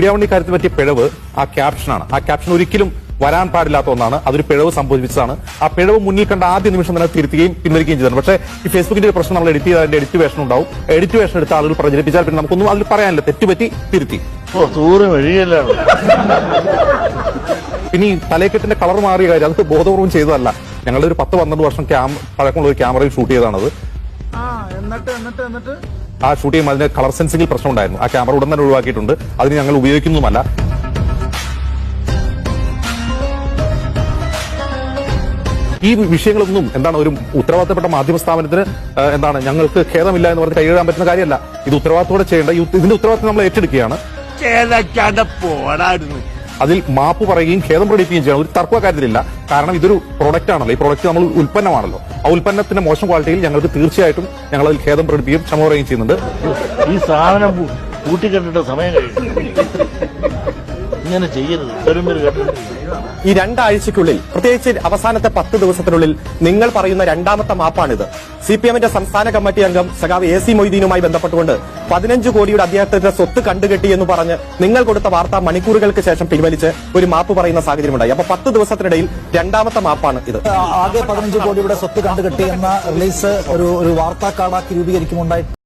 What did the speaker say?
മീഡിയാവണ്ണി കാര്യത്തിൽ പറ്റിയ പിഴവ് ആ ക്യാപ്ഷനാണ്. ആ ക്യാപ്ഷൻ ഒരിക്കലും വരാൻ പാടില്ലാത്ത ഒന്നാണ്. അതൊരു പിഴവ് സംഭവിച്ചതാണ്. ആ പിഴവ് മുന്നിൽ കണ്ട ആദ്യ നിമിഷം തന്നെ തിരുത്തുകയും പിൻവലിക്കുകയും ചെയ്തതാണ്. പക്ഷേ ഈ ഫേസ്ബുക്കിന്റെ ഒരു പ്രശ്നം നമ്മൾ എഡിറ്റ് ചെയ്ത് അതിന്റെ എഡിറ്റ് വേഷൻ ഉണ്ടാവും. എഡിറ്റ് വേഷൻ എടുത്ത ആളുകൾ പ്രചരിപ്പിച്ചാൽ പിന്നെ നമുക്കൊന്നും അതിൽ പറയാനില്ല. തെറ്റുപറ്റി തിരുത്തി. പിന്നെ ഈ തലക്കെട്ടിന്റെ കളർ മാറിയ കാര്യം അത് ബോധപൂർവ്വം ചെയ്തതല്ല. ഞങ്ങളുടെ ഒരു 10-12 വർഷം പഴക്കമുള്ള ഒരു ക്യാമറയിൽ ഷൂട്ട് ചെയ്തതാണത്. ആ ഷൂട്ട് ചെയ്യുമ്പോൾ അതിന്റെ കളർ സെൻസിംഗിൽ പ്രശ്നം ഉണ്ടായിരുന്നു. ആ ക്യാമറ ഉടൻ തന്നെ ഒഴിവാക്കിയിട്ടുണ്ട്. അതിന് ഞങ്ങൾ ഉപയോഗിക്കുന്നതുമല്ല. ഈ വിഷയങ്ങളൊന്നും എന്താണ് ഒരു ഉത്തരവാദിത്തപ്പെട്ട മാധ്യമ സ്ഥാപനത്തിന് എന്താണ് ഞങ്ങൾക്ക് ഖേദമില്ല എന്ന് പറഞ്ഞ് കൈകാര്യം പറ്റുന്ന കാര്യമല്ല. ഇത് ഉത്തരവാദിത്തോടെ ചെയ്യേണ്ട ഇതിന്റെ ഉത്തരവാദിത്തം നമ്മൾ ഏറ്റെടുക്കുകയാണ്. അതിൽ മാപ്പ് പറയുകയും ഖേദം പ്രകടിപ്പിക്കുകയും ചെയ്യണം. ഒരു തർക്ക കാര്യത്തിലില്ല. കാരണം ഇതൊരു പ്രൊഡക്റ്റ് ആണല്ലോ. ഈ പ്രൊഡക്റ്റ് നമ്മൾ ഉൽപ്പന്നമാണല്ലോ. ആ ഉൽപ്പന്നത്തിന്റെ മോശം ക്വാളിറ്റിയിൽ ഞങ്ങൾക്ക് തീർച്ചയായിട്ടും ഞങ്ങൾ അതിൽ ഖേദം പ്രകടിപ്പിക്കുകയും ക്ഷമ പറയുകയും ചെയ്യുന്നുണ്ട്. ഈ സാധനം കൂട്ടിക്കെട്ടിട്ട് സമയം കഴിയും. ഇങ്ങനെ ചെയ്യരുത്. ഈ 2 ആഴ്ചയ്ക്കുള്ളിൽ, പ്രത്യേകിച്ച് അവസാനത്തെ 10 ദിവസത്തിനുള്ളിൽ നിങ്ങൾ പറയുന്ന രണ്ടാമത്തെ മാപ്പാണിത്. CPM-ന്റെ സംസ്ഥാന കമ്മിറ്റി അംഗം സഖാവ് AC മൊയ്തീനുമായി ബന്ധപ്പെട്ടുകൊണ്ട് 15 കോടിയുടെ അദ്ദേഹത്തിന്റെ സ്വത്ത് കണ്ടുകെട്ടി എന്ന് പറഞ്ഞ് നിങ്ങൾ കൊടുത്ത വാർത്ത മണിക്കൂറുകൾക്ക് ശേഷം പിൻവലിച്ച് ഒരു മാപ്പ് പറയുന്ന സാഹചര്യമുണ്ടായി. അപ്പൊ 10 ദിവസത്തിനിടയിൽ രണ്ടാമത്തെ മാപ്പാണ് ഇത്. ആകെ 15 കോടിയുടെ സ്വത്ത് കണ്ടുകെട്ടി എന്ന റിലീസ് ഒരു വാർത്താ കാർഡാക്കി രൂപീകരിക്കുമുണ്ടായി.